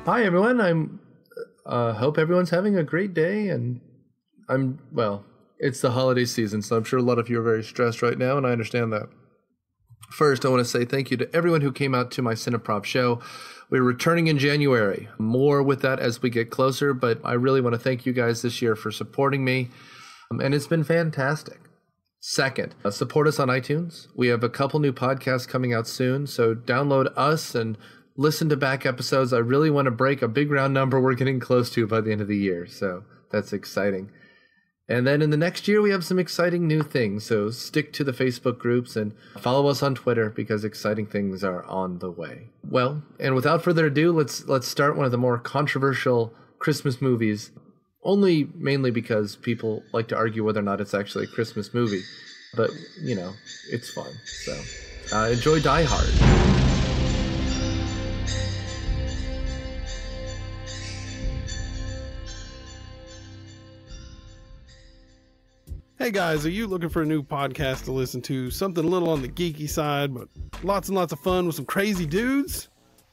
Hi, everyone. I'm hope everyone's having a great day, and it's the holiday season, so I'm sure a lot of you are very stressed right now, and I understand that. First, I want to say thank you to everyone who came out to my Cineprov show. We're returning in January. More with that as we get closer, but I really want to thank you guys this year for supporting me, and it's been fantastic. Second, support us on iTunes. We have a couple new podcasts coming out soon, so download us and listen to back episodes. I really want to break a big round number we're getting close to by the end of the year, so that's exciting. And then in the next year, we have some exciting new things, so stick to the Facebook groups and follow us on Twitter because exciting things are on the way. Well, and without further ado, let's start one of the more controversial Christmas movies, mainly because people like to argue whether or not it's actually a Christmas movie. But, it's fun. So enjoy Die Hard. Hey guys, are you looking for a new podcast to listen to? Something a little on the geeky side, but lots and lots of fun with some crazy dudes?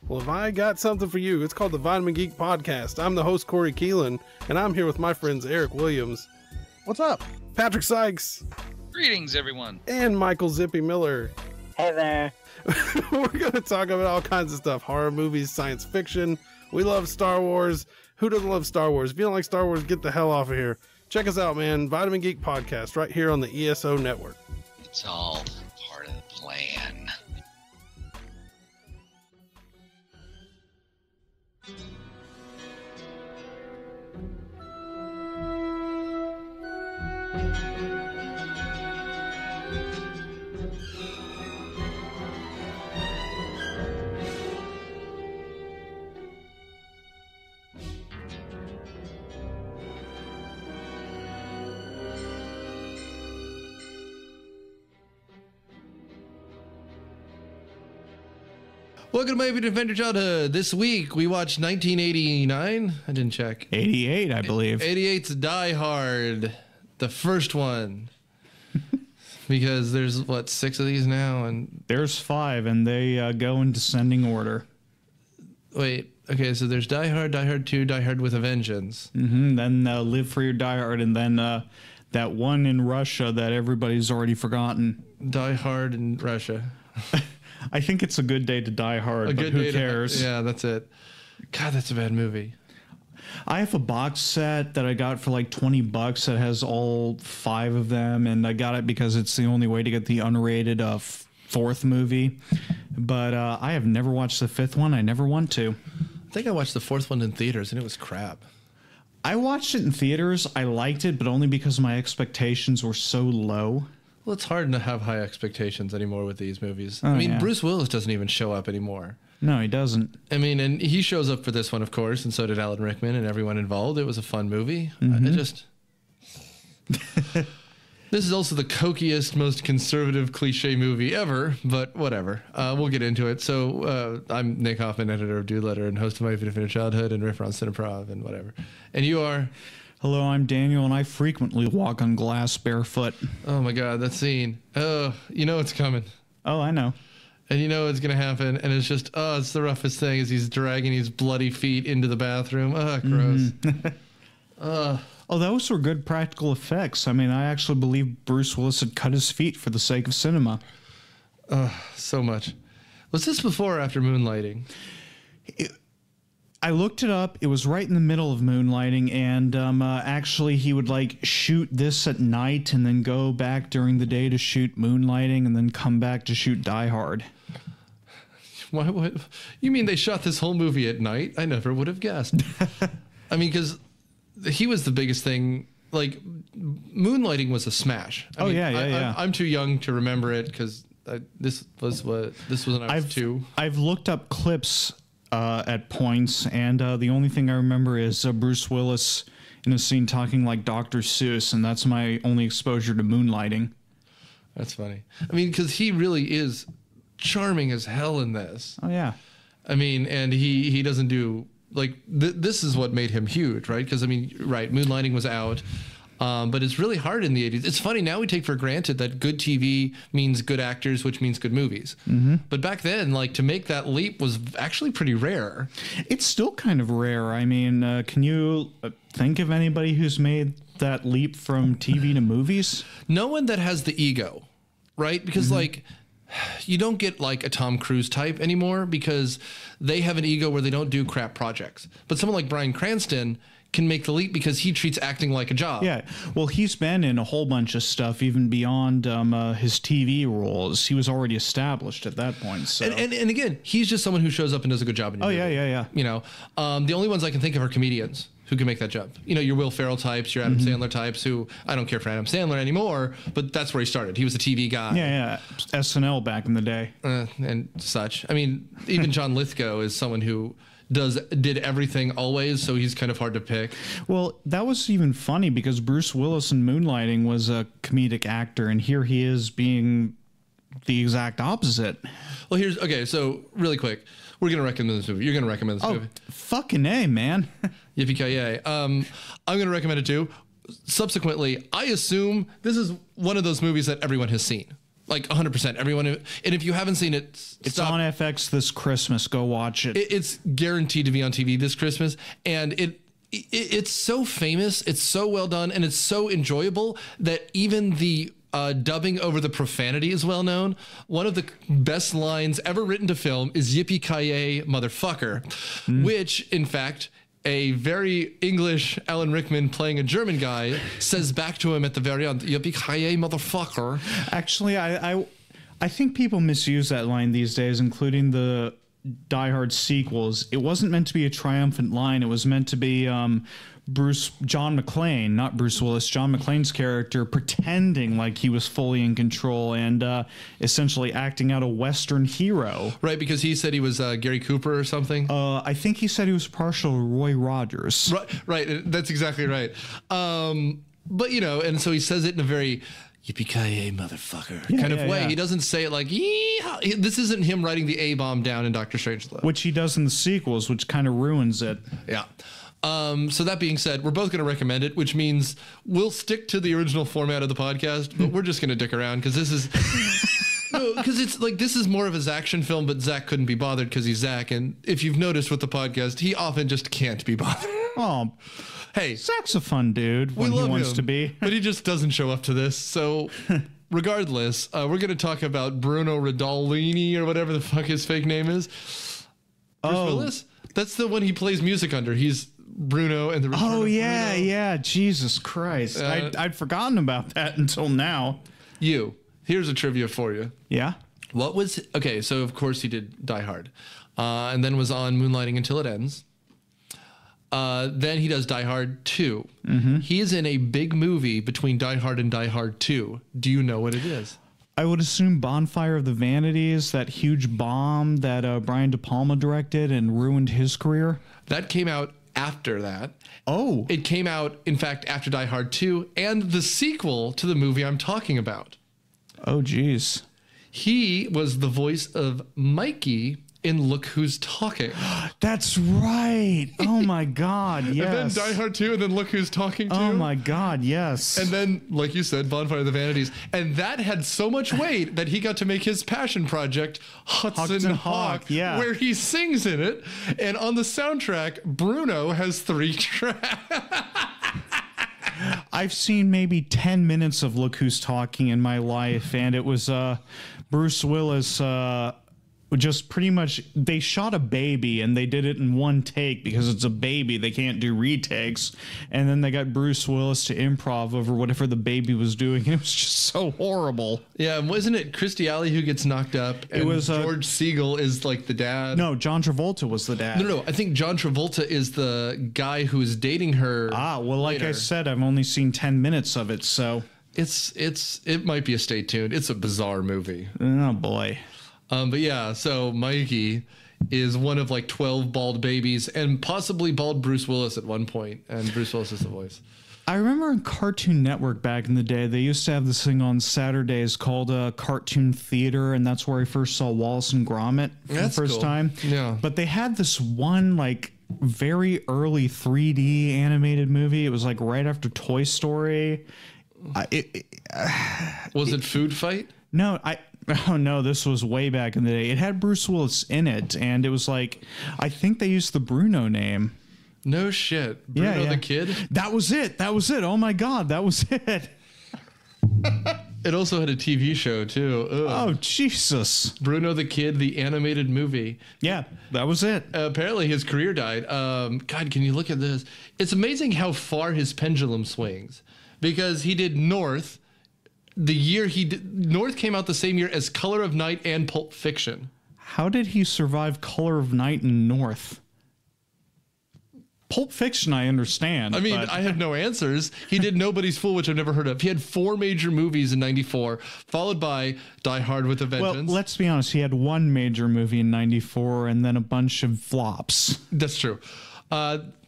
Well, have I got something for you. It's called the Vitamin Geek Podcast. I'm the host, Corey Keelan, and I'm here with my friends Eric Williams. What's up? Patrick Sykes. Greetings, everyone. And Michael Zippy Miller. Hey there. We're going to talk about all kinds of stuff. Horror movies, science fiction. We love Star Wars. Who doesn't love Star Wars? If you don't like Star Wars, get the hell off of here. Check us out, man. Vitamin Geek Podcast right here on the ESO Network. It's all part of the plan. Welcome to My Adventure Childhood. This week we watched 1989. I didn't check. 88, I believe. 88's Die Hard, the first one. Because there's, 6 of these now? And There's 5, and they go in descending order. wait, okay, so there's Die Hard, Die Hard 2, Die Hard with a Vengeance. Then Live for Your Die Hard, and then that one in Russia that everybody's already forgotten. Die Hard in Russia. I think it's a good day to die hard, but who cares? Yeah, that's it. God, that's a bad movie. I have a box set that I got for like $20 that has all 5 of them, and I got it because it's the only way to get the unrated 4th movie. But I have never watched the 5th one. I never want to. I think I watched the 4th one in theaters, and it was crap. I watched it in theaters. I liked it, but only because my expectations were so low. Well, it's hard to have high expectations anymore with these movies. Oh, yeah. Bruce Willis doesn't even show up anymore. No, he doesn't. And he shows up for this one, of course, and so did Alan Rickman and everyone involved. It was a fun movie. This is also the cokiest, most conservative cliche movie ever, but whatever. We'll get into it. So I'm Nick Hoffmann, editor of Dude Letter and host of My Infinite Childhood and Riffer on Cineprov and whatever. And you are... Hello, I'm Daniel, and I frequently walk on glass barefoot. Oh my God, that scene. Oh, you know it's coming. Oh, I know. And you know it's going to happen, and it's just, it's the roughest thing as he's dragging his bloody feet into the bathroom. Gross. Oh, those were good practical effects. I mean, I actually believe Bruce Willis had cut his feet for the sake of cinema. So much. Was this before or after Moonlighting? I looked it up. It was right in the middle of Moonlighting, and actually he would shoot this at night and then go back during the day to shoot Moonlighting and then come back to shoot Die Hard. Why would you mean they shot this whole movie at night? I never would have guessed. I mean, because he was the biggest thing. Moonlighting was a smash. I'm too young to remember it because this was when I was 2. I've looked up clips at points, and the only thing I remember is Bruce Willis in a scene talking like Dr. Seuss, and that's my only exposure to Moonlighting. That's funny. I mean, because he really is charming as hell in this. Oh, yeah. I mean, and he doesn't do, this is what made him huge, right? Because, Moonlighting was out. But it's really hard in the 80s. It's funny, now we take for granted that good TV means good actors, which means good movies. But back then, like, to make that leap was actually pretty rare. It's still kind of rare. I mean, can you think of anybody who's made that leap from TV to movies? No one that has the ego, right? Because like, you don't get like a Tom Cruise type anymore because they have an ego where they don't do crap projects. But someone like Bryan Cranston can make the leap because he treats acting like a job. Yeah, well, he's been in a whole bunch of stuff even beyond his TV roles. He was already established at that point. So. And again, he's just someone who shows up and does a good job in your movie. Yeah. You know, the only ones I can think of are comedians who can make that jump. You know, your Will Ferrell types, your Adam Sandler types, who I don't care for Adam Sandler anymore, but that's where he started. He was a TV guy. Yeah. SNL back in the day. And such. I mean, even John Lithgow is someone who did everything always, so he's kind of hard to pick. Well, that was even funny because Bruce Willis in Moonlighting was a comedic actor, and here he is being the exact opposite. Well, okay, so really quick, we're going to recommend this movie. You're going to recommend this movie. Fucking A, man. Yippee-ki-yay. I'm going to recommend it too. Subsequently, I assume this is one of those movies that everyone has seen. Like 100%. Everyone, and if you haven't seen it, it's on FX this Christmas. Go watch it. It's guaranteed to be on TV this Christmas, and it's so famous, it's so well done, and it's so enjoyable that even the dubbing over the profanity is well known. One of the best lines ever written to film is "Yippee-ki-yay, motherfucker," which, in fact, a very English Alan Rickman playing a German guy says back to him at the very end, "Yippee-ki-yay, motherfucker." Actually, I think people misuse that line these days, including the Die Hard sequels. It wasn't meant to be a triumphant line. It was meant to be John McClane, not Bruce Willis, John McClane's character pretending like he was fully in control and essentially acting out a Western hero. Right, because he said he was Gary Cooper or something. I think he said he was partial Roy Rogers. Right, that's exactly right. But, you know, and so he says it in a very yippee-ki-yay, motherfucker kind of way. Yeah. He doesn't say it like, yeehaw. This isn't him writing the A-bomb down in Doctor Strangelove. Which he does in the sequels, which kind of ruins it. Yeah. So that being said, we're both going to recommend it, which means we'll stick to the original format of the podcast, but we're just going to dick around because this is... No, because it's like, this is more of a Zaction film, but Zach couldn't be bothered because he's Zach. And if you've noticed with the podcast, he often just can't be bothered. Oh, hey, Zach's a fun dude when he wants to be. But he just doesn't show up to this. So regardless, we're going to talk about Bruno Ridolini or whatever the fuck his fake name is. Bruce Willis? That's the one he plays music under. He's Bruno and the Return of Bruno. Yeah. Jesus Christ. I'd forgotten about that until now. Here's a trivia for you. Yeah? Okay, so of course he did Die Hard. And then was on Moonlighting Until It Ends. Then he does Die Hard 2. He is in a big movie between Die Hard and Die Hard 2. Do you know what it is? I would assume Bonfire of the Vanities, that huge bomb that Brian De Palma directed and ruined his career. That came out after that. Oh. It came out, in fact, after Die Hard 2 and the sequel to the movie I'm talking about. Oh, geez. He was the voice of Mikey in Look Who's Talking. That's right. Oh, my God, yes. And then Die Hard 2, and then Look Who's Talking 2. Oh, my God, yes. And then, like you said, Bonfire of the Vanities. And that had so much weight that he got to make his passion project, Hudson Hawk, where he sings in it. And on the soundtrack, Bruno has 3 tracks. I've seen maybe 10 minutes of Look Who's Talking in my life, and it was Bruce Willis just pretty much, they shot a baby and they did it in one take because it's a baby. They can't do retakes. And then they got Bruce Willis to improv over whatever the baby was doing. And it was just so horrible. Yeah, wasn't it Christy Alley who gets knocked up? And it was George Siegel is like the dad. No, John Travolta was the dad. No. I think John Travolta is the guy who is dating her. Well, like I said, I've only seen 10 minutes of it, so it might be a stay tuned. It's a bizarre movie. Oh boy. But yeah, so Mikey is one of like 12 bald babies and possibly bald Bruce Willis at one point, and Bruce Willis is the voice. I remember on Cartoon Network back in the day, they used to have this thing on Saturdays called Cartoon Theater, and that's where I first saw Wallace and Gromit for the first time. Yeah. But they had this one like very early 3D animated movie. It was like right after Toy Story. Was it Food Fight? No, oh no, this was way back in the day. It had Bruce Willis in it, and it was like, I think they used the Bruno name. No shit. Bruno the Kid? That was it. Oh my God, that was it. It also had a TV show too. Ugh. Oh, Jesus. Bruno the Kid, the animated movie. Yeah, that was it. Apparently his career died. God, can you look at this? It's amazing how far his pendulum swings, because he did North. The year he did, North came out the same year as Color of Night and Pulp Fiction. How did he survive Color of Night and North? Pulp Fiction, I understand. I mean, I have no answers. He did Nobody's Fool, which I've never heard of. He had 4 major movies in '94, followed by Die Hard with a Vengeance. Well, let's be honest. He had one major movie in '94 and then a bunch of flops. That's true.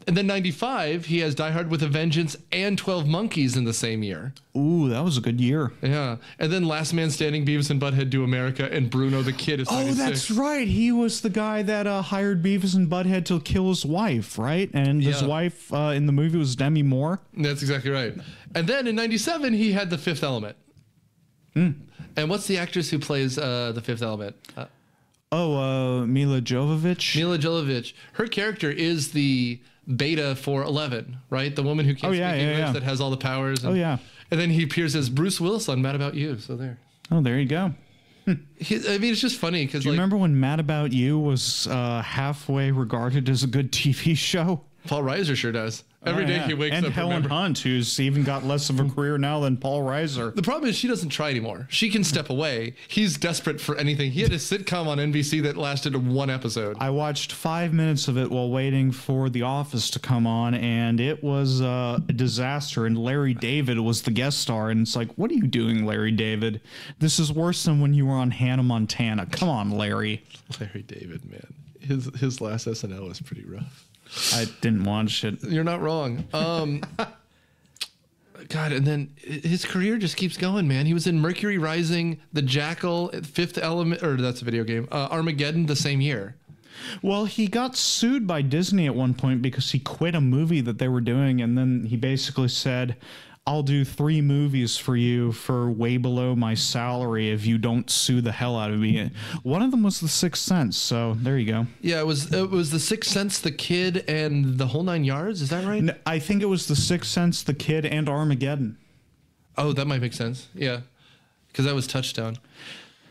And then '95, he has Die Hard with a Vengeance and 12 Monkeys in the same year. Ooh, that was a good year. Yeah. And then Last Man Standing, Beavis and Butthead Do America, and Bruno the Kid is 96. Oh, that's right. He was the guy that hired Beavis and Butthead to kill his wife, right? And his wife in the movie was Demi Moore. That's exactly right. And then in '97, he had The Fifth Element. And what's the actress who plays The Fifth Element? Mila Jovovich. Mila Jovovich. Her character is the beta for 11, right? The woman who can't speak English that has all the powers. And, and then he appears as Bruce Willis on Mad About You. So there. Oh, there you go. I mean, it's just funny because. Do you remember when Mad About You was halfway regarded as a good TV show? Paul Reiser sure does. Every day he wakes up. And Helen Hunt, who's even got less of a career now than Paul Reiser. The problem is she doesn't try anymore. She can step away. He's desperate for anything. He had a sitcom on NBC that lasted 1 episode. I watched 5 minutes of it while waiting for The Office to come on, and it was a disaster. And Larry David was the guest star, and it's like, what are you doing, Larry David? This is worse than when you were on Hannah Montana. Come on, Larry. Larry David, man. His last SNL was pretty rough. I didn't watch it. You're not wrong. God, and then his career just keeps going, man. He was in Mercury Rising, The Jackal, Fifth Element, or that's a video game, Armageddon the same year. Well, he got sued by Disney at one point because he quit a movie that they were doing, and then he basically said, I'll do 3 movies for you for way below my salary if you don't sue the hell out of me. One of them was The Sixth Sense, so there you go. Yeah, it was The Sixth Sense, The Kid, and The Whole Nine Yards. Is that right? No, I think it was The Sixth Sense, The Kid, and Armageddon. Oh, that might make sense. Yeah, because that was Touchdown.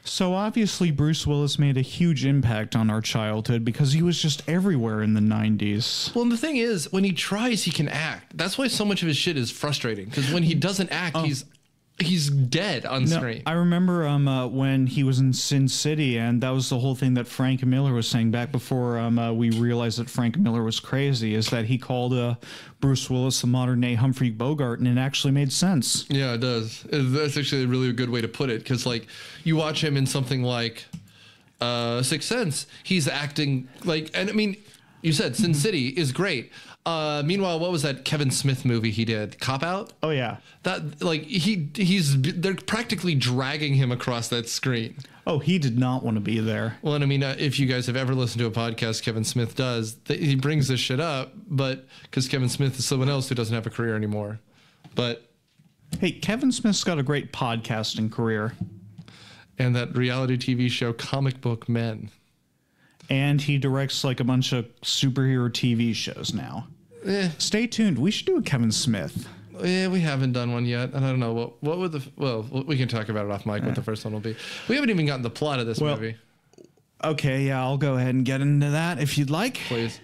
So obviously Bruce Willis made a huge impact on our childhood because he was just everywhere in the 90s. Well, and the thing is, when he tries, he can act. That's why so much of his shit is frustrating, because when he doesn't act, he's dead on screen. I remember when he was in Sin City, and that was the whole thing that Frank Miller was saying back before we realized that Frank Miller was crazy, is that he called Bruce Willis a modern-day Humphrey Bogart, and it actually made sense. Yeah, it does. That's actually a really good way to put it, because like you watch him in something like Sixth Sense, he's acting like, and I mean, you said Sin City is great. Meanwhile, what was that Kevin Smith movie he did? Cop Out? Oh yeah. That like they're practically dragging him across that screen. Oh, he did not want to be there. Well, and I mean, if you guys have ever listened to a podcast Kevin Smith does, he brings this shit up, but because Kevin Smith is someone else who doesn't have a career anymore. But hey, Kevin Smith's got a great podcasting career. And that reality TV show Comic Book Men. And he directs like a bunch of superhero TV shows now. Stay tuned. We should do a Kevin Smith. Yeah, we haven't done one yet. And I don't know what would we can talk about it off mic what the first one will be. We haven't even gotten the plot of this movie. Okay, yeah, I'll go ahead and get into that if you'd like. Please.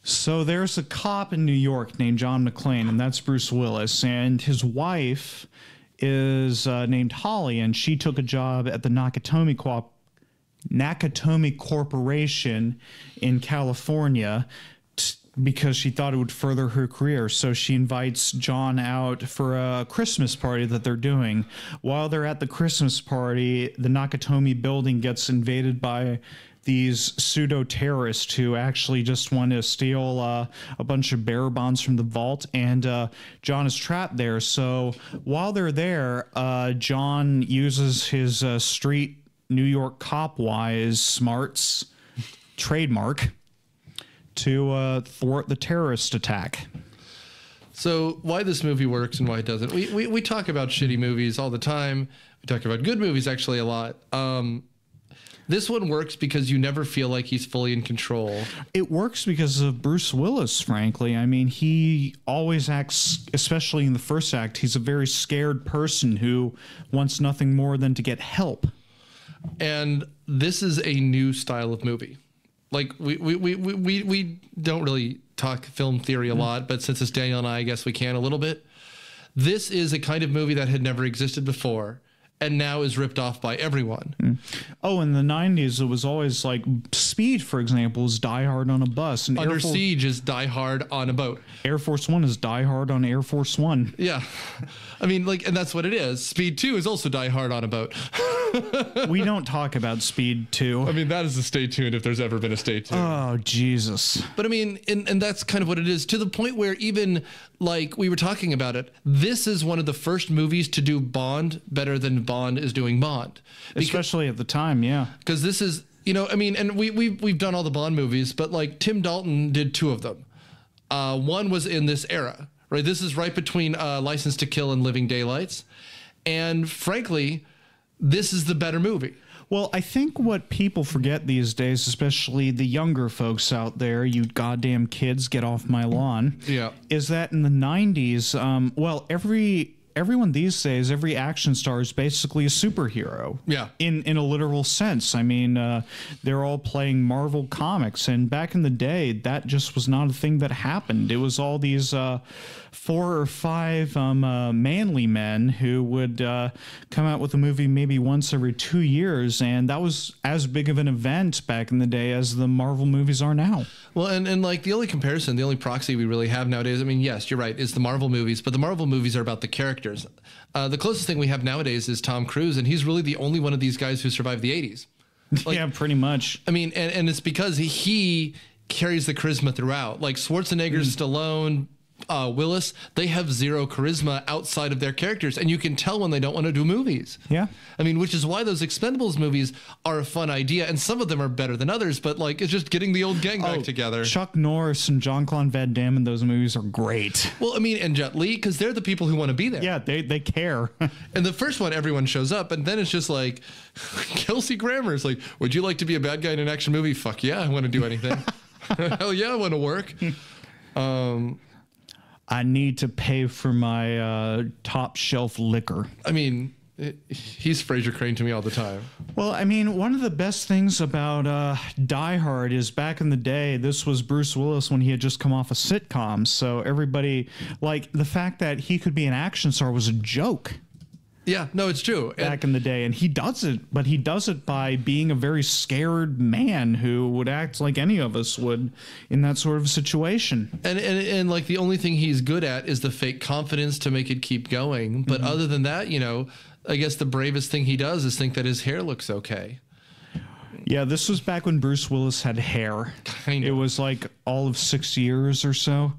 So there's a cop in New York named John McClane, and that's Bruce Willis, and his wife is named Holly, and she took a job at the Nakatomi Corporation in California because she thought it would further her career. So she invites John out for a Christmas party that they're doing. While they're at the Christmas party, the Nakatomi building gets invaded by these pseudo-terrorists who actually just want to steal a bunch of bearer bonds from the vault, and John is trapped there. So while they're there, John uses his street New York cop-wise smarts trademark to thwart the terrorist attack. So why this movie works and why it doesn't. We talk about shitty movies all the time. We talk about good movies actually a lot. This one works because you never feel like he's fully in control. It works because of Bruce Willis, frankly. I mean, he always acts, especially in the first act, he's a very scared person who wants nothing more than to get help. And this is a new style of movie. Like, we don't really talk film theory a lot, but since it's Daniel and I guess we can a little bit. This is a kind of movie that had never existed before, and now is ripped off by everyone. Oh, in the 90s, it was always like Speed, for example, is Die Hard on a bus. And Under Siege is Die Hard on a boat. Air Force One is Die Hard on Air Force One. Yeah. I mean, like, and that's what it is. Speed 2 is also Die Hard on a boat. We don't talk about Speed 2. I mean, that is a stay tuned if there's ever been a stay tuned. Oh, Jesus. But I mean, and that's kind of what it is, to the point where even, like, we were talking about it, this is one of the first movies to do Bond better than Bond is doing Bond. Especially at the time, yeah. Because this is, you know, I mean, and we've done all the Bond movies, but like Tim Dalton did 2 of them. One was in this era, right? This is right between License to Kill and Living Daylights. And frankly, this is the better movie. Well, I think what people forget these days, especially the younger folks out there, you goddamn kids, get off my lawn, yeah, is that in the 90s, well, everyone these days, every action star is basically a superhero. Yeah. In a literal sense. I mean, they're all playing Marvel comics, and back in the day, that just was not a thing that happened. It was all these 4 or 5 manly men who would come out with a movie maybe once every 2 years, and that was as big of an event back in the day as the Marvel movies are now. Well, and like the only comparison, the only proxy we really have nowadays, I mean, yes, you're right, is the Marvel movies, but the Marvel movies are about the characters. The closest thing we have nowadays is Tom Cruise, and he's really the only one of these guys who survived the 80s. Like, yeah, pretty much. I mean, and it's because he carries the charisma throughout. Like Schwarzenegger, Stallone, Willis, they have zero charisma outside of their characters, and you can tell when they don't want to do movies. Yeah. I mean, which is why those Expendables movies are a fun idea, and some of them are better than others, but like, it's just getting the old gang back together. Chuck Norris and Jean-Claude Van Damme in those movies are great. Well, I mean, and Jet Li, because they're the people who want to be there. Yeah, they care. And the first one, everyone shows up, and then it's just like, Kelsey Grammer's like, would you like to be a bad guy in an action movie? Fuck yeah, I want to do anything. Hell yeah, I want to work. I need to pay for my top shelf liquor. I mean, he's Fraser Crane to me all the time. Well, I mean, one of the best things about Die Hard is back in the day, this was Bruce Willis when he had just come off a sitcom. So everybody, like, the fact that he could be an action star was a joke. Yeah, no, it's true. Back in the day, and he does it, but he does it by being a very scared man who would act like any of us would in that sort of situation. And like the only thing he's good at is the fake confidence to make it keep going. But other than that, you know, I guess the bravest thing he does is think that his hair looks okay. Yeah, this was back when Bruce Willis had hair. Kind of. It was like all of 6 years or so.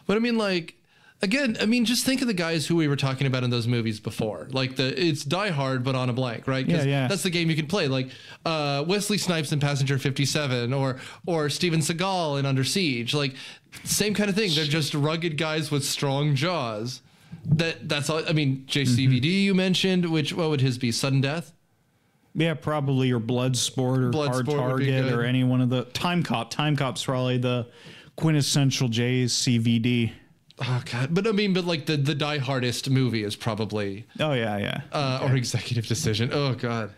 But I mean, like, again, I mean, just think of the guys who we were talking about in those movies before. Like, it's Die Hard, but on a blank, right? Yeah. That's the game you can play. Like Wesley Snipes in Passenger 57 or Steven Seagal in Under Siege. Like, same kind of thing. They're just rugged guys with strong jaws. That's all. I mean, JCVD you mentioned, what would his be? Sudden Death? Yeah, probably, or Bloodsport or Hard Target or any one of the... Time Cop. Time Cop's probably the quintessential JCVD. Oh God! But I mean, like the Die Hardest movie is probably. Oh yeah. Or Executive Decision. Oh God.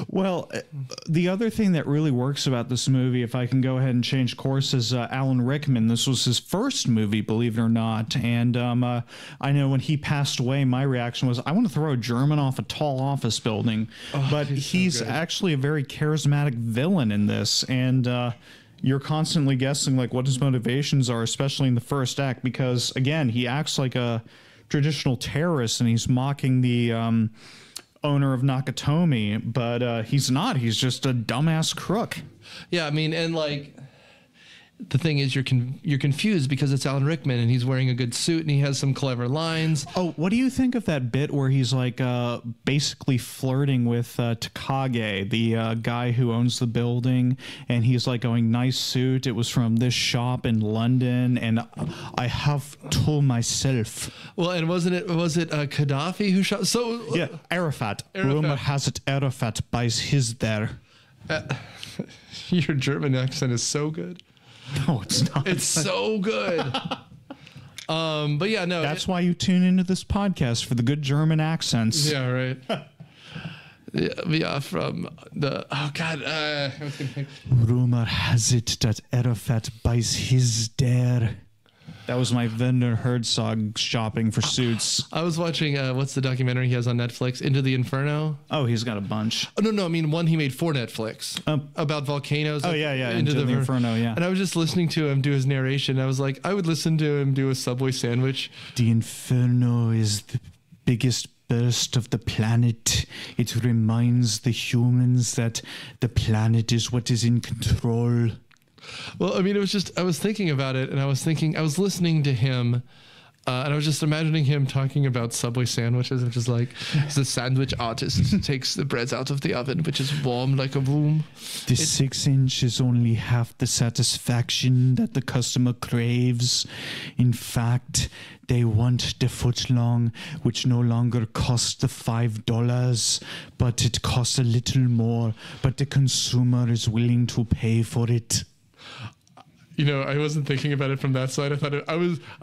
Well, the other thing that really works about this movie, if I can go ahead and change course, is Alan Rickman. This was his first movie, believe it or not. And I know when he passed away, my reaction was, I want to throw a German off a tall office building. But he's actually a very charismatic villain in this. And you're constantly guessing like what his motivations are, especially in the first act, because again, he acts like a traditional terrorist and he's mocking the owner of Nakatomi, but he's not. He's just a dumbass crook. Yeah, I mean, and like the thing is, you're confused because it's Alan Rickman and he's wearing a good suit and he has some clever lines. Oh, what do you think of that bit where he's like basically flirting with Takage, the guy who owns the building, and he's like going, nice suit, it was from this shop in London, and I have to myself. Well, and was it Gaddafi who shot? So yeah, Arafat. Rumor has it Arafat buys his there. Your German accent is so good. No, it's not. It's so good. But yeah, no. That's why you tune into this podcast, for the good German accents. Yeah, right. Yeah, from the I was gonna think. Rumor has it that Arafat buys his there. That was my Werner Herzog shopping for suits. I was watching what's the documentary he has on Netflix, Into the Inferno. Oh, he's got a bunch. Oh no, I mean one he made for Netflix about volcanoes. Oh yeah, Into the Inferno, yeah. And I was just listening to him do his narration. I was like, I would listen to him do a Subway sandwich. The Inferno is the biggest burst of the planet. It reminds the humans that the planet is what is in control. Well, I mean, it was just, I was thinking about it and I was listening to him and I was just imagining him talking about Subway sandwiches, which is like, the sandwich artist takes the bread out of the oven, which is warm like a room. The 6-inch is only half the satisfaction that the customer craves. In fact, they want the footlong, which no longer costs the $5, but it costs a little more, but the consumer is willing to pay for it. You know, I wasn't thinking about it from that side. I thought I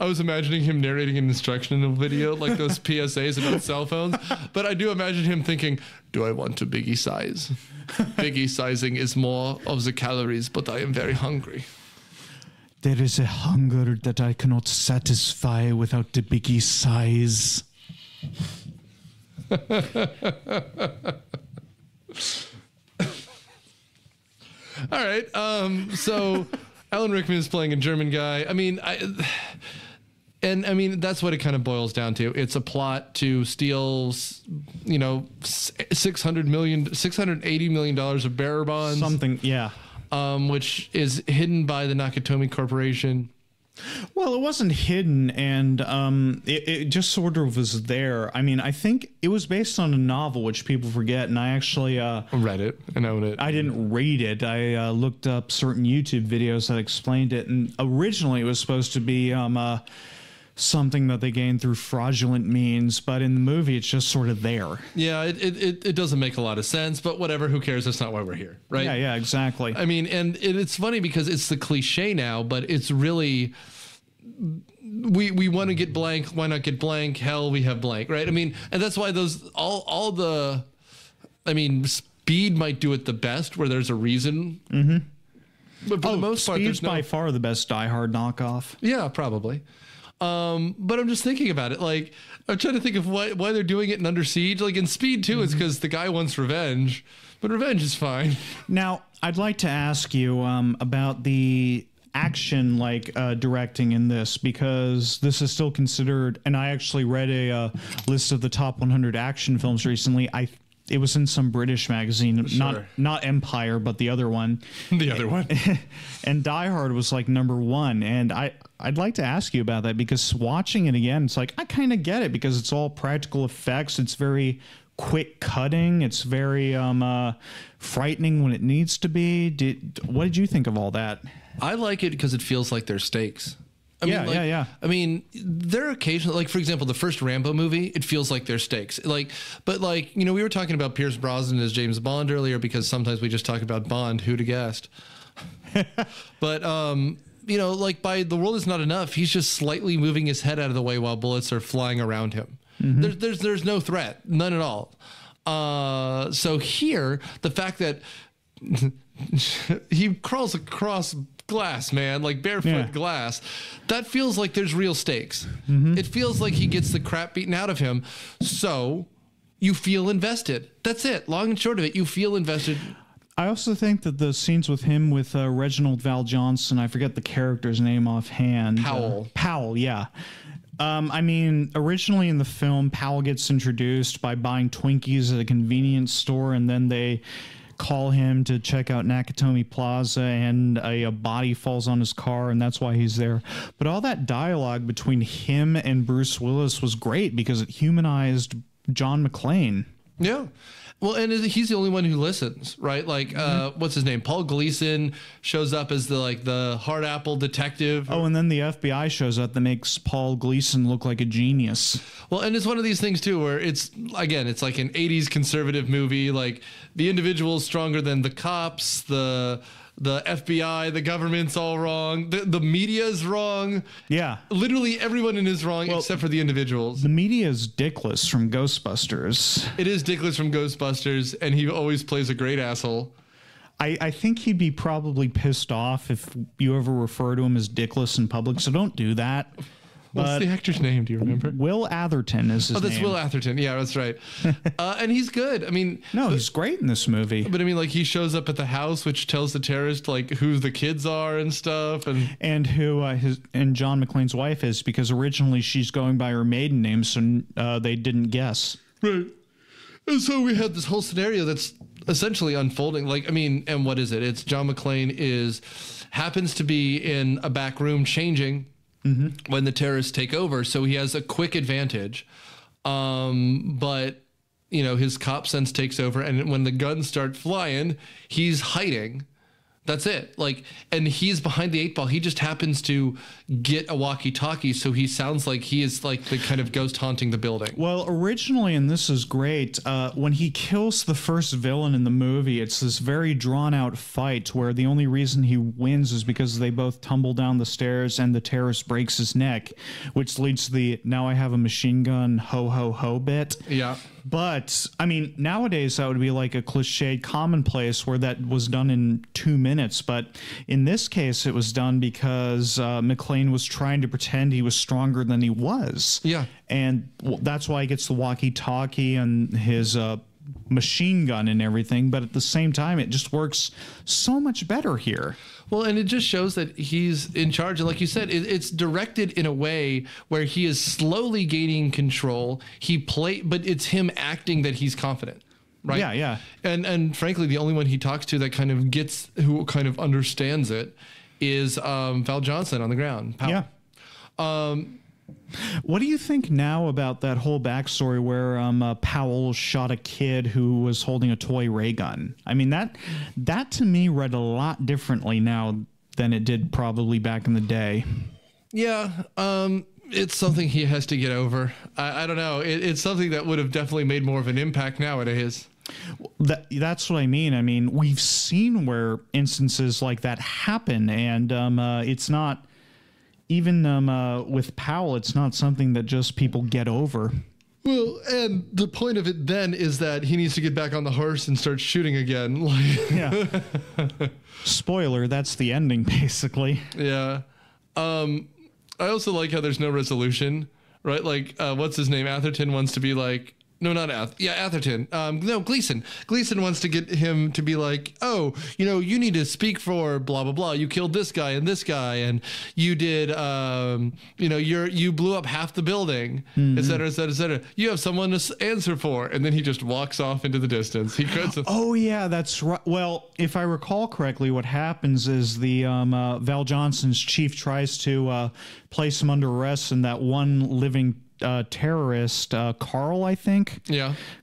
was imagining him narrating an instructional video like those PSAs about cell phones. But I do imagine him thinking, do I want to biggie size? Biggie sizing is more of the calories, but I am very hungry. There is a hunger that I cannot satisfy without the biggie size. All right. So Alan Rickman is playing a German guy. I mean, that's what it kind of boils down to. It's a plot to steal, you know, $680 million of bearer bonds. Something, yeah. Which is hidden by the Nakatomi Corporation. Well, it wasn't hidden, and it just sort of was there. I mean, I think it was based on a novel, which people forget, and I actually read it and own it. I didn't read it. I looked up certain YouTube videos that explained it, and originally it was supposed to be something that they gained through fraudulent means, but in the movie it's just sort of there. Yeah, it doesn't make a lot of sense, but whatever, who cares? That's not why we're here, right? Yeah, exactly. I mean, and it's funny because it's the cliche now, but it's really, we want to get blank, why not get blank? Hell, we have blank, right? I mean, and that's why those all the, I mean, Speed might do it the best where there's a reason. Mm-hmm. But for the most part, Speed's by far the best Die Hard knockoff. Yeah, probably. But I'm just thinking about it. Like, I'm trying to think of why they're doing it in Under Siege. Like in Speed 2, it's because the guy wants revenge, but revenge is fine. Now, I'd like to ask you about the action, directing in this, because this is still considered, and I actually read a list of the top 100 action films recently. It was in some British magazine, sure. not Empire, but the other one. The other one. And Die Hard was like #1. And I'd like to ask you about that, because watching it again, it's like, I kind of get it, because it's all practical effects. It's very quick cutting. It's very frightening when it needs to be. What did you think of all that? I like it because it feels like there's stakes. Yeah. I mean, there are occasionally, like, for example, the first Rambo movie, it feels like there's stakes. But you know, we were talking about Pierce Brosnan as James Bond earlier, because sometimes we just talk about Bond. Who'd have guessed? But, you know, like by The World Is Not Enough, he's just slightly moving his head out of the way while bullets are flying around him. Mm-hmm. There's no threat, none at all. So here, the fact that he crawls across glass, man, like barefoot glass, that feels like there's real stakes. Mm-hmm. It feels like he gets the crap beaten out of him, so you feel invested. That's it. Long and short of it, you feel invested. I also think that the scenes with him with Reginald VelJohnson, I forget the character's name offhand. Powell, yeah. I mean, originally in the film, Powell gets introduced by buying Twinkies at a convenience store, and then they call him to check out Nakatomi Plaza, and a body falls on his car, and that's why he's there. But all that dialogue between him and Bruce Willis was great because it humanized John McClane. Yeah. Well, and he's the only one who listens, right? Like, what's his name? Paul Gleason shows up as the hard apple detective. Oh, and then the FBI shows up that makes Paul Gleason look like a genius. Well, and it's one of these things too, where it's like an 80s conservative movie. Like, the individual's stronger than the cops, the FBI, the government's all wrong. The media's wrong. Yeah. Literally everyone in is wrong except for the individuals. The media is Dickless from Ghostbusters. It is Dickless from Ghostbusters, and he always plays a great asshole. I think he'd be probably pissed off if you ever refer to him as Dickless in public, so don't do that. What's the actor's name? Do you remember? Will Atherton is his name. Oh, that's Will Atherton. Yeah, that's right. And he's good. I mean... No, he's great in this movie. But I mean, like, he shows up at the house, which tells the terrorist, like, who the kids are and stuff. And who and John McClane's wife is, because originally she's going by her maiden name, so they didn't guess. Right. And so we have this whole scenario that's essentially unfolding. Like, I mean, and what is it? It's John McClane happens to be in a back room changing when the terrorists take over, so he has a quick advantage. But his cop sense takes over, and when the guns start flying, he's hiding. That's it. Like, and he's behind the 8 ball. He just happens to get a walkie-talkie, so he sounds like he is like the kind of ghost haunting the building. Well, originally, and this is great, when he kills the first villain in the movie, it's this very drawn-out fight where the only reason he wins is because they both tumble down the stairs and the terrorist breaks his neck, which leads to the "now I have a machine gun, ho, ho, ho" bit. Yeah. But, I mean, nowadays that would be like a cliched commonplace where that was done in 2 minutes. But in this case, it was done because McClane was trying to pretend he was stronger than he was. Yeah. And that's why he gets the walkie-talkie and his machine gun and everything. But at the same time, it just works so much better here. Well, and it just shows that he's in charge. And like you said, it's directed in a way where he is slowly gaining control. But it's him acting that he's confident, right? Yeah, yeah. And frankly, the only one he talks to that who kind of understands it is Val Johnson on the ground. Powell. Yeah. What do you think now about that whole backstory where Powell shot a kid who was holding a toy ray gun? I mean, that to me read a lot differently now than it did probably back in the day. Yeah, it's something he has to get over. I don't know. It's something that would have definitely made more of an impact nowadays. That's what I mean. I mean, we've seen where instances like that happen, and it's not... Even with Powell, it's not something that just people get over. Well, and the point of it then is that he needs to get back on the horse and start shooting again. Yeah. Spoiler, that's the ending, basically. Yeah. I also like how there's no resolution, right? Like, what's his name? Atherton wants to be like... No, not Atherton. No, Gleason. Gleason wants to get him to be like, oh, you need to speak for blah, blah, blah. You killed this guy, and you did, you blew up half the building, et cetera, et cetera, et cetera. You have someone to answer for. And then he just walks off into the distance. Oh, yeah, that's right. Well, if I recall correctly, what happens is the Val Johnson's chief tries to place him under arrest, and that one living terrorist, Carl, I think,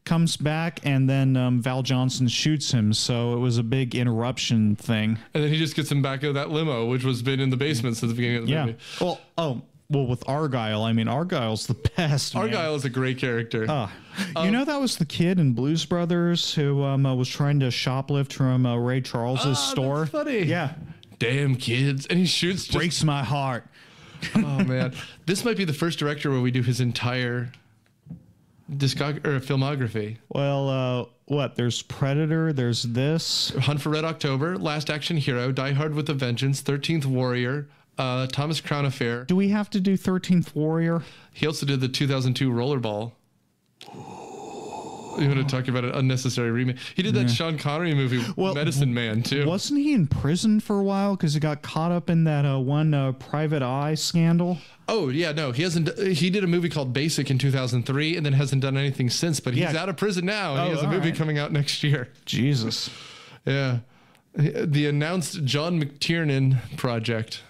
comes back, and then Val Johnson shoots him. So it was a big interruption thing. And then he just gets him back in that limo, which was been in the basement since the beginning of the movie. Well, with Argyle, I mean, Argyle's the best. Argyle is a great character. That was the kid in Blues Brothers who was trying to shoplift from Ray Charles's store. That's funny. Yeah. Damn kids. And he shoots. Breaks my heart. Oh man, this might be the first director where we do his entire filmography. Well, there's Predator, there's this, Hunt for Red October, Last Action Hero, Die Hard with a Vengeance, 13th Warrior, Thomas Crown Affair. Do we have to do 13th Warrior? He also did the 2002 Rollerball. You want to talk about an unnecessary remake? He did that Sean Connery movie, Medicine Man, too. Wasn't he in prison for a while because he got caught up in that one Private Eye scandal? Oh, yeah, no, he hasn't. He did a movie called Basic in 2003 and then hasn't done anything since, but he's out of prison now. And he has a movie coming out next year. Jesus. Yeah. The announced John McTiernan project.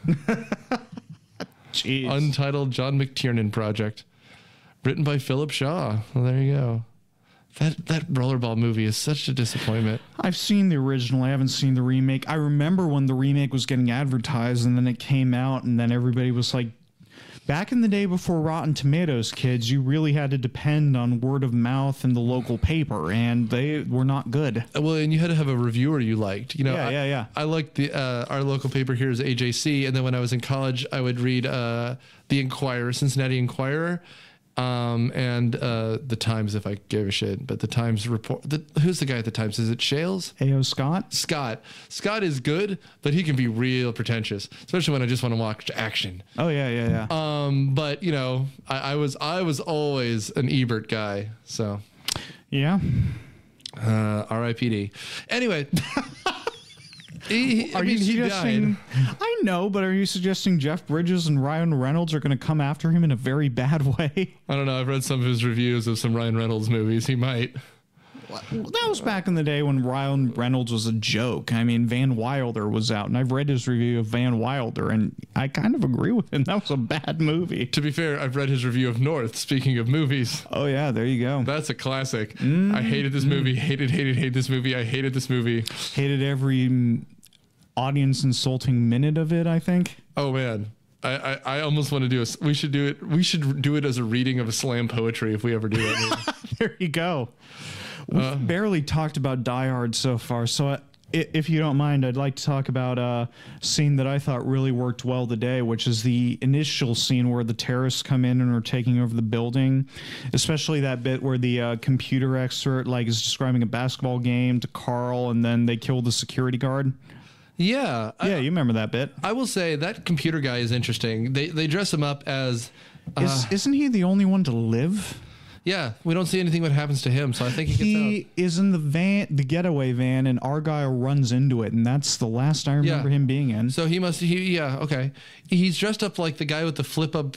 Jeez. Untitled John McTiernan project. Written by Philip Shaw. Well, there you go. That rollerball movie is such a disappointment. I've seen the original. I haven't seen the remake. I remember when the remake was getting advertised and then it came out and then everybody was like, back in the day before Rotten Tomatoes, kids, you really had to depend on word of mouth and the local paper, and they were not good. Well, and you had to have a reviewer you liked. You know, Yeah. I liked the our local paper here is AJC, and then when I was in college, I would read the Inquirer, Cincinnati Inquirer, and the Times if I gave a shit. But the Times report. Who's the guy at the Times? Is it Shales? A.O. Scott? Scott is good, but he can be real pretentious, especially when I just want to watch action. Oh yeah. But you know, I was always an Ebert guy, so Yeah. R.I.P.D. Anyway. He died. I know, but are you suggesting Jeff Bridges and Ryan Reynolds are going to come after him in a very bad way? I don't know. I've read some of his reviews of some Ryan Reynolds movies. He might. That was back in the day when Ryan Reynolds was a joke. I mean, Van Wilder was out, and I've read his review of Van Wilder, and I kind of agree with him. That was a bad movie. To be fair, I've read his review of North, speaking of movies. Oh, yeah, there you go. That's a classic. I hated this movie. Hated this movie. I hated this movie. Hated every audience insulting minute of it, I think. Oh, man. I almost want to do we should do it. We should do it as a reading of a slam poetry if we ever do that. There you go. We've barely talked about Die Hard so far, so if you don't mind, I'd like to talk about a scene that I thought really worked well today, which is the initial scene where the terrorists come in and are taking over the building, especially that bit where the computer expert is describing a basketball game to Carl, and then they kill the security guard. Yeah. You remember that bit. I will say that computer guy is interesting. They dress him up as... Isn't he the only one to live? Yeah, we don't see anything what happens to him, so I think he gets out. He is in the getaway van, and Argyle runs into it, and that's the last I remember him being in. So okay. He's dressed up like the guy with the flip up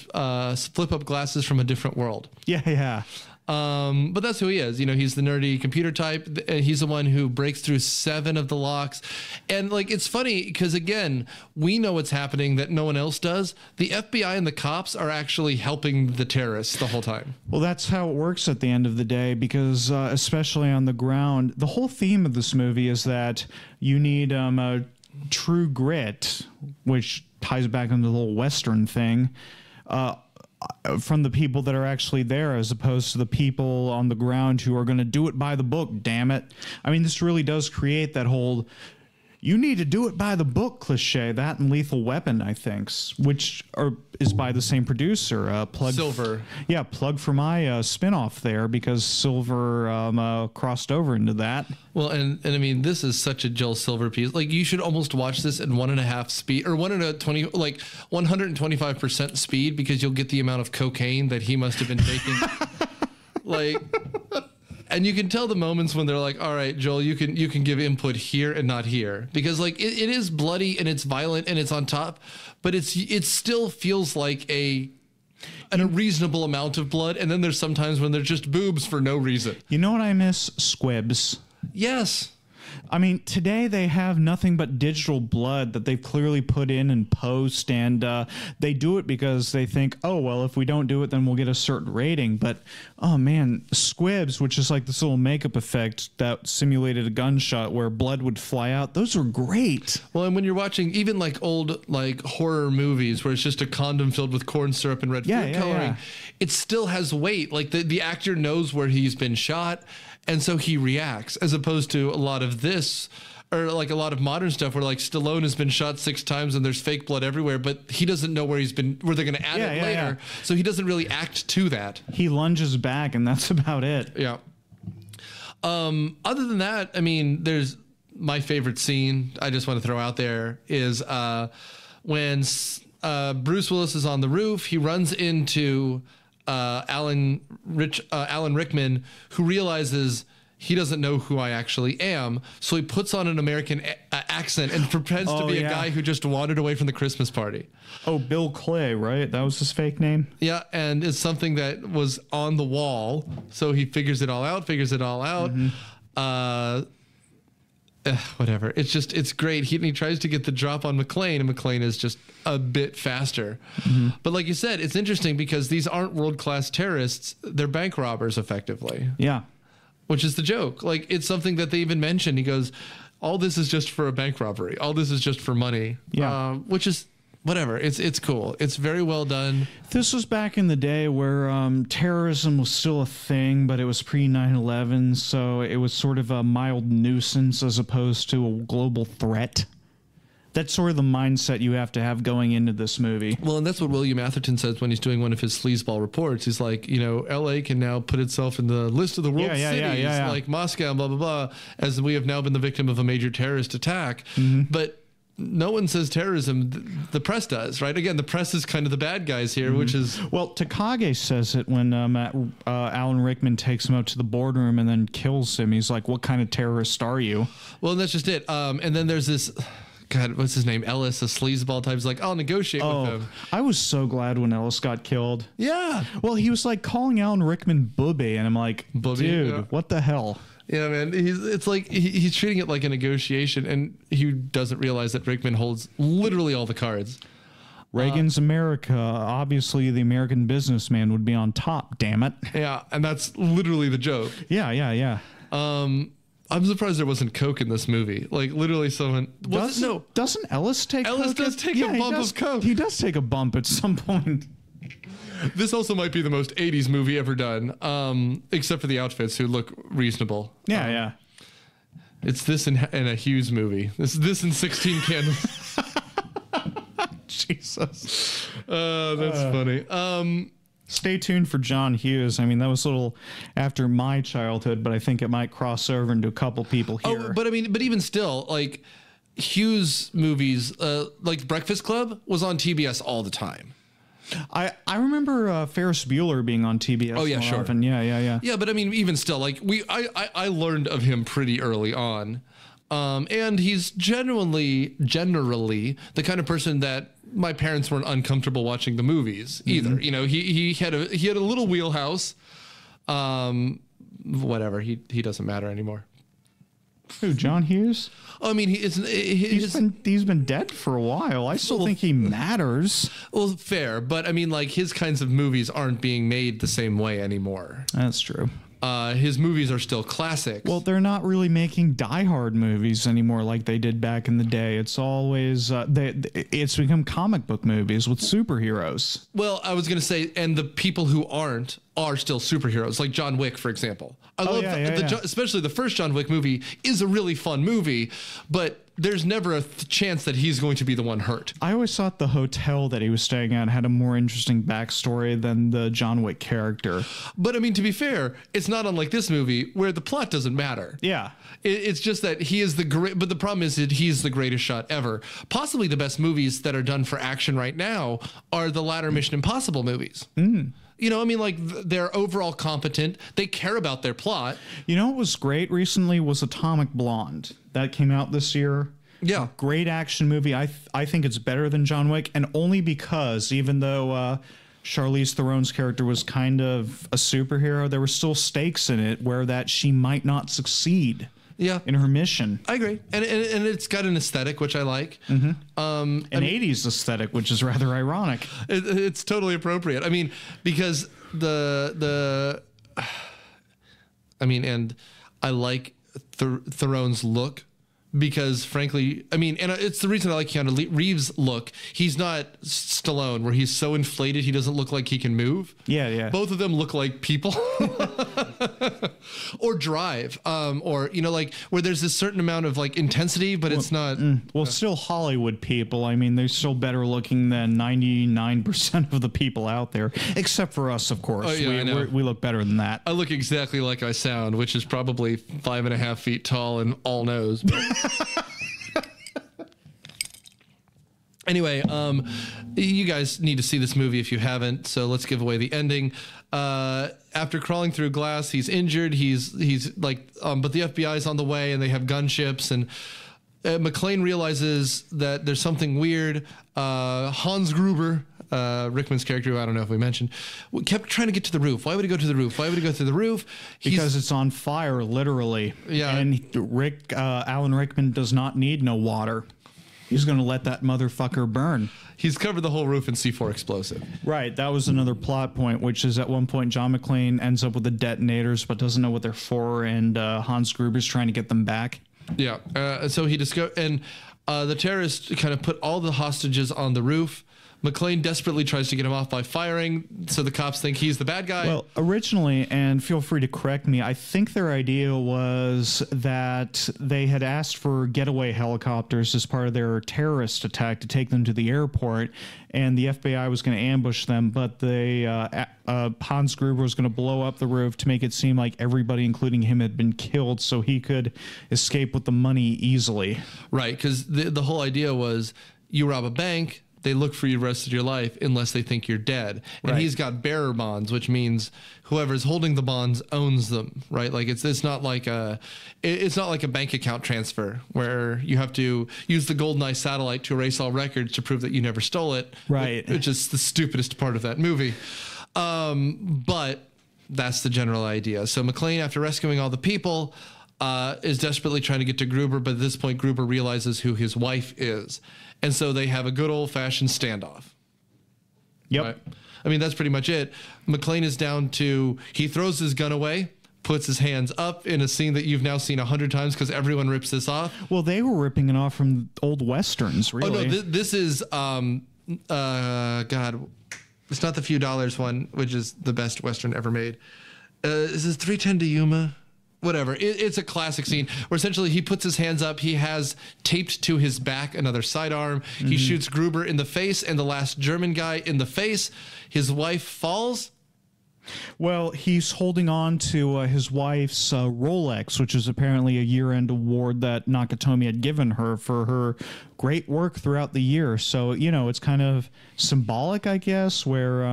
glasses from a different world. Yeah. But that's who he is. You know, he's the nerdy computer type. He's the one who breaks through 7 of the locks. And it's funny because, again, we know what's happening that no one else does. The FBI and the cops are actually helping the terrorists the whole time. Well, that's how it works at the end of the day, because especially on the ground, the whole theme of this movie is that you need a true grit, which ties back into the whole Western thing, from the people that are actually there, as opposed to the people on the ground who are going to do it by the book, damn it. I mean, this really does create that whole you need to do it by the book cliche, that and Lethal Weapon, I think, which is by the same producer. Silver. Plug for my spinoff there, because Silver crossed over into that. Well, and I mean, this is such a Joel Silver piece. You should almost watch this at 1.5 speed, or 125% speed, because you'll get the amount of cocaine that he must have been taking. And you can tell the moments when they're like, all right, Joel, you can give input here and not here, because it is bloody and it's violent and it's on top, but it still feels like a reasonable amount of blood. And then there's sometimes when they're just boobs for no reason. You know what I miss? Squibs. Yes. I mean, today they have nothing but digital blood that they've clearly put in post, and they do it because they think, oh, well, if we don't do it, then we'll get a certain rating. But, oh, man, squibs, which is like this little makeup effect that simulated a gunshot where blood would fly out, those are great. Well, and when you're watching even old horror movies where it's just a condom filled with corn syrup and red food coloring, it still has weight. The actor knows where he's been shot, and so he reacts, as opposed to a lot of this, or a lot of modern stuff where Stallone has been shot 6 times and there's fake blood everywhere, but he doesn't know where they're going to add it later. So he doesn't really act to that. He lunges back and that's about it. Yeah. Other than that, I mean, there's my favorite scene I just want to throw out there is when Bruce Willis is on the roof, he runs into Alan Rickman, who realizes he doesn't know who I actually am, so he puts on an American accent and pretends to be a guy who just wandered away from the Christmas party. Oh, Bill Clay, right? That was his fake name? Yeah, and it's something that was on the wall, so he figures it all out. Mm-hmm. whatever. It's great. He tries to get the drop on McClane, and McClane is just a bit faster. But like you said, it's interesting because these aren't world-class terrorists. They're bank robbers, effectively. Yeah. Which is the joke. Like, it's something that they even mentioned. He goes, all this is just for a bank robbery. All this is just for money. Yeah. Which is... whatever. It's cool. It's very well done. This was back in the day where terrorism was still a thing, but it was pre 9/11, so it was sort of a mild nuisance as opposed to a global threat. That's sort of the mindset you have to have going into this movie. Well, and that's what William Atherton says when he's doing one of his sleazeball reports. He's like, LA can now put itself in the list of the world cities, like Moscow, blah, blah, blah, as we have now been the victim of a major terrorist attack. But no one says terrorism. The press does, right? Again, the press is kind of the bad guys here, which is... Well, Takagi says it when Alan Rickman takes him out to the boardroom and then kills him. He's like, what kind of terrorist are you? Well, that's just it. And then there's this... God, what's his name? Ellis, a sleazeball type. He's like, I'll negotiate with him. I was so glad when Ellis got killed. Yeah. Well, he was like calling Alan Rickman Booby, and I'm like, dude, what the hell? Yeah, man. It's like he's treating it like a negotiation, and he doesn't realize that Rickman holds literally all the cards. Reagan's America. Obviously, the American businessman would be on top. Damn it. Yeah, and that's literally the joke. Yeah. I'm surprised there wasn't coke in this movie. Like literally, someone doesn't Ellis take? Ellis does take a bump of coke. He does take a bump at some point. This also might be the most 80s movie ever done, except for the outfits, who look reasonable. Yeah. It's this in a Hughes movie. This in 16 Candles. Jesus. That's funny. Stay tuned for John Hughes. I mean, that was a little after my childhood, but I think it might cross over into a couple people here. Oh, but even still, like Hughes movies, like Breakfast Club was on TBS all the time. I remember Ferris Bueller being on TBS. Oh yeah, sure. Often. Yeah. Yeah, but I mean, even still, like I learned of him pretty early on, and he's generally the kind of person that my parents weren't uncomfortable watching the movies either. He had a little wheelhouse. Whatever. He doesn't matter anymore. Who, John Hughes? I mean, he's been dead for a while. I still think he matters. Well, fair, but I mean, like his kinds of movies aren't being made the same way anymore. That's true. His movies are still classics. Well, they're not really making Die Hard movies anymore like they did back in the day. It's always it's become comic book movies with superheroes. Well, I was going to say, and the people who aren't are still superheroes, like John Wick, for example. I love especially the first John Wick movie is a really fun movie, but there's never a chance that he's going to be the one hurt. I always thought the hotel that he was staying at had a more interesting backstory than the John Wick character. But I mean, to be fair, it's not unlike this movie where the plot doesn't matter. Yeah. It's just that he is but the problem is that he's the greatest shot ever. Possibly the best movies that are done for action right now are the latter Mission Impossible movies. I mean, like, they're overall competent. They care about their plot. You know what was great recently was Atomic Blonde. That came out this year. Yeah. Great action movie. I think it's better than John Wick, and only because even though Charlize Theron's character was kind of a superhero, there were still stakes in it where that she might not succeed. Yeah, in her mission. I agree, and it's got an aesthetic which I like. An 80s aesthetic, which is rather ironic. It's totally appropriate. I mean, because and I like Theron's look. Because frankly, I mean, and it's the reason I like Keanu Reeves' look. He's not Stallone, where he's so inflated he doesn't look like he can move. Yeah. Both of them look like people, or drive, or like where there's this certain amount of like intensity, but it's not. Still Hollywood people. I mean, they're still better looking than 99% of the people out there, except for us, of course. Oh, yeah, we look better than that. I look exactly like I sound, which is probably 5.5 feet tall and all nose. Anyway, you guys need to see this movie if you haven't, so let's give away the ending. After crawling through glass, he's injured. He's like, but the FBI's on the way and they have gunships, and McClane realizes that there's something weird. Hans Gruber, Rickman's character, who I don't know if we mentioned, kept trying to get to the roof. Why would he go to the roof? Why would he go to the roof? Because it's on fire, literally. Yeah. And Alan Rickman does not need no water. He's going to let that motherfucker burn. He's covered the whole roof in C4 explosive. Right. That was another plot point, which is at one point John McClane ends up with the detonators, but doesn't know what they're for, and Hans Gruber's trying to get them back. Yeah. So he discovered, and the terrorists kind of put all the hostages on the roof. McClane desperately tries to get him off by firing, so the cops think he's the bad guy. Well, originally, and feel free to correct me, I think their idea was that they had asked for getaway helicopters as part of their terrorist attack to take them to the airport, and the FBI was going to ambush them, but Hans Gruber was going to blow up the roof to make it seem like everybody, including him, had been killed so he could escape with the money easily. Right, because the whole idea was you rob a bank, they look for you the rest of your life unless they think you're dead. And he's got bearer bonds, which means whoever's holding the bonds owns them, right? Like it's not like a bank account transfer where you have to use the GoldenEye satellite to erase all records to prove that you never stole it. Right. Which is the stupidest part of that movie. But that's the general idea. So McClane, after rescuing all the people, is desperately trying to get to Gruber, but at this point Gruber realizes who his wife is. And so they have a good old-fashioned standoff. Yep. Right? I mean, that's pretty much it. McClane is down to, he throws his gun away, puts his hands up in a scene that you've now seen 100 times because everyone rips this off. Well, they were ripping it off from old Westerns, really. Oh, no, this is, God, it's not the Few Dollars one, which is the best Western ever made. Is this 310 to Yuma? Whatever. It's a classic scene where essentially he puts his hands up. He has taped to his back another sidearm. He shoots Gruber in the face and the last German guy in the face. His wife falls. Well, he's holding on to his wife's Rolex, which is apparently a year-end award that Nakatomi had given her for her great work throughout the year. So, you know, it's kind of symbolic, I guess, where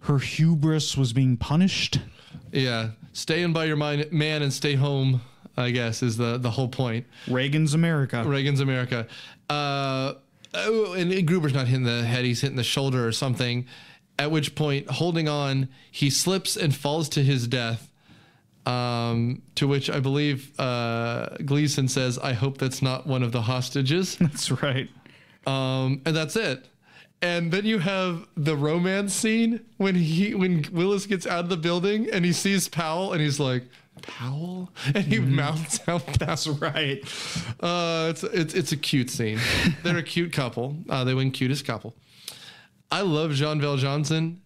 her hubris was being punished. Yeah. Stay in by your man and stay home, I guess, is the whole point. Reagan's America. Reagan's America. And Gruber's not hitting the head. He's hitting the shoulder or something. At which point, holding on, he slips and falls to his death. To which I believe Gleason says, "I hope that's not one of the hostages." That's right. And that's it. And then you have the romance scene when Willis gets out of the building and he sees Powell and he's like, "Powell?" And he mouths out. That's right. It's a cute scene. They're a cute couple. They win cutest couple. I love Jean Valjean.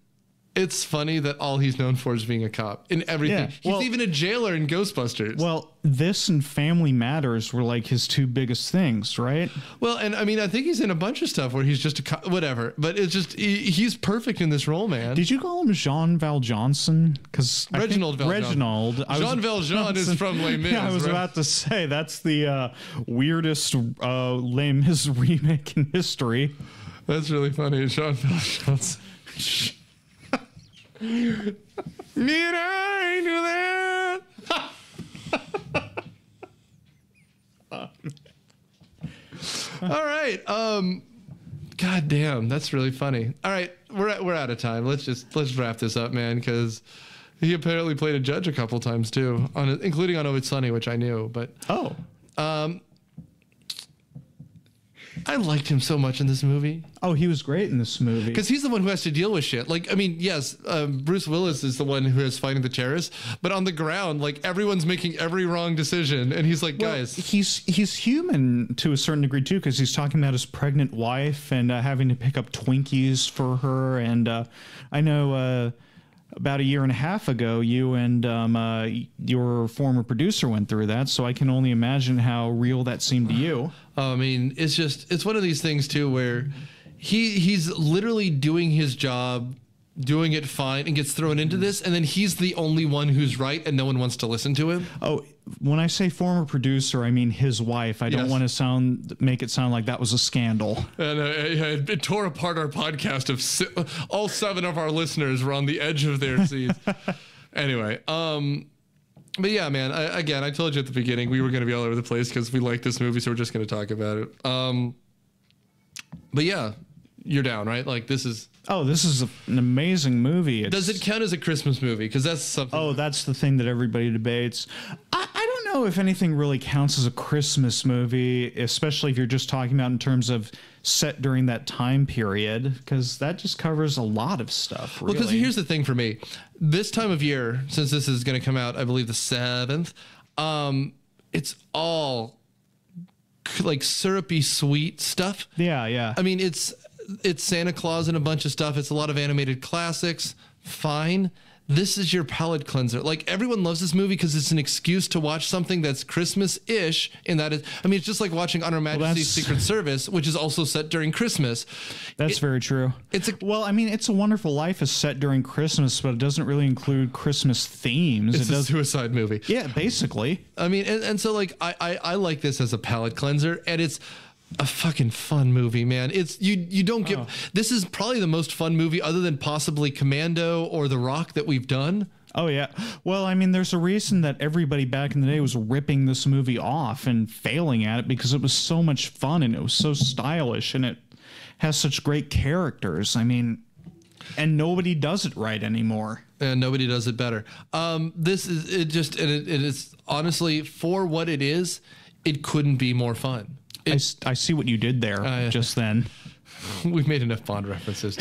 It's funny that all he's known for is being a cop in everything. Yeah, He's even a jailer in Ghostbusters. Well, this and Family Matters were like his two biggest things, right? Well, and I mean, I think he's in a bunch of stuff where he's just a cop, whatever. But it's just, he's perfect in this role, man. Did you call him Jean Valjean? Because Reginald Valjean. Reginald. Jean Valjean is from Les Mis. Yeah, I was about to say, that's the weirdest Les Mis remake in history. That's really funny. Jean Valjean. Did I do that? All right. God damn, that's really funny. All right, we're out of time. Let's wrap this up, man, because he apparently played a judge a couple times too, including on Oh It's Sunny, which I knew. But I liked him so much in this movie. Oh, he was great in this movie. Because he's the one who has to deal with shit. Like, I mean, yes, Bruce Willis is the one who is fighting the terrorists, but on the ground, like, everyone's making every wrong decision, and he's like, guys. He's human to a certain degree, too, because he's talking about his pregnant wife and having to pick up Twinkies for her. And I know about a year and a half ago, you and your former producer went through that, so I can only imagine how real that seemed to you. I mean, it's one of these things, too, where he's literally doing his job, doing it fine, and gets thrown into this, and then he's the only one who's right, and no one wants to listen to him. Oh, when I say former producer, I mean his wife. I don't want to make it sound like that was a scandal. And it tore apart our podcast. All 7 of our listeners were on the edge of their seats. Anyway, but yeah, man, I told you at the beginning we were going to be all over the place because we like this movie, so we're just going to talk about it. But yeah, you're down, right? Like this is. Oh, this is an amazing movie. Does it count as a Christmas movie? Because that's something. Oh, that's the thing that everybody debates. I don't know if anything really counts as a Christmas movie, especially if you're just talking about in terms of set during that time period, because that just covers a lot of stuff. Really. Well, because here's the thing for me. This time of year, since this is going to come out, I believe the 7th, it's all like syrupy sweet stuff. Yeah, yeah. I mean, it's Santa Claus and a bunch of stuff. It's a lot of animated classics. Fine. This is your palate cleanser. Like, everyone loves this movie because it's an excuse to watch something that's Christmas-ish. And that is, I mean, it's just like watching On Her Majesty's Secret Service, which is also set during Christmas. That's very true. Well, I mean, It's a Wonderful Life is set during Christmas, but it doesn't really include Christmas themes. It's a suicide movie. Yeah, basically. I mean, and so like I like this as a palate cleanser, and it's a fucking fun movie, man. It's you don't get this is probably the most fun movie other than possibly Commando or The Rock that we've done. Oh yeah. Well, I mean, there's a reason that everybody back in the day was ripping this movie off and failing at it because it was so much fun and it was so stylish and it has such great characters. I mean, and nobody does it right anymore. And nobody does it better. This is it is honestly, for what it is, it couldn't be more fun. I see what you did there just then. We've made enough Bond references.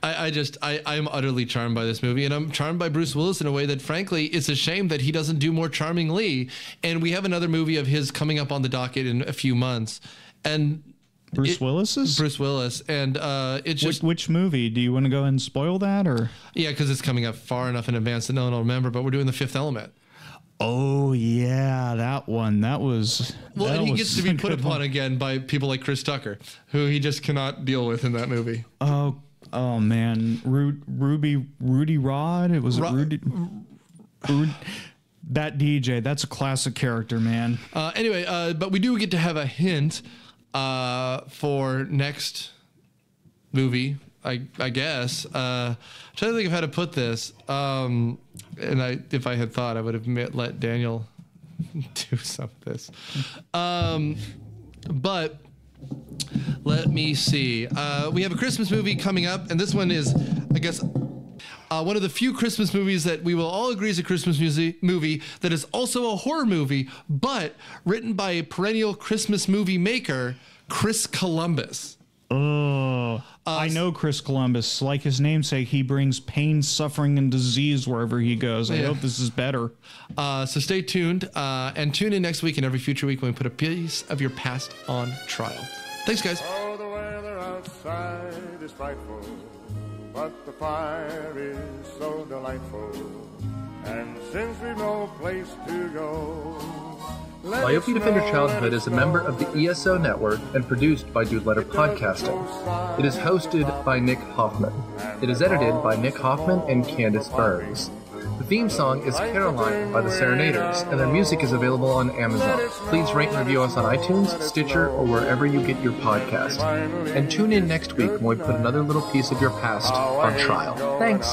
I'm utterly charmed by this movie, and I'm charmed by Bruce Willis in a way that, frankly, it's a shame that he doesn't do more charmingly. And we have another movie of his coming up on the docket in a few months. And Bruce Willis, and it's just which movie? Do you want to go ahead and spoil that, or? Yeah, because it's coming up far enough in advance that no one will remember. But we're doing The Fifth Element. Oh yeah, that one. That was well, and he gets to be put upon again by people like Chris Tucker, who he just cannot deal with in that movie. Oh man, Rudy Rod. It was Rudy. That DJ. That's a classic character, man. Anyway, but we do get to have a hint for next movie. I guess. Trying to think of how to put this. And if I had thought, I would have let Daniel do some of this. But let me see. We have a Christmas movie coming up, and this one is, I guess, one of the few Christmas movies that we will all agree is a Christmas movie that is also a horror movie, but written by a perennial Christmas movie maker, Chris Columbus. Oh, I know Chris Columbus. Like his namesake, he brings pain, suffering, and disease wherever he goes. I hope this is better. So stay tuned and tune in next week and every future week when we put a piece of your past on trial. Thanks, guys. Oh, the weather outside is frightful, but the fire is so delightful. And since we've no place to go, Myopia Defend Your Childhood is a member of the ESO Network and produced by Dude Letter Podcasting. It is hosted by Nick Hoffmann. It is edited by Nick Hoffmann and Candace Burns. The theme song is Caroline by the Serenaders, and their music is available on Amazon. Please rate and review us on iTunes, Stitcher, or wherever you get your podcast. And tune in next week when we put another little piece of your past on trial. Thanks.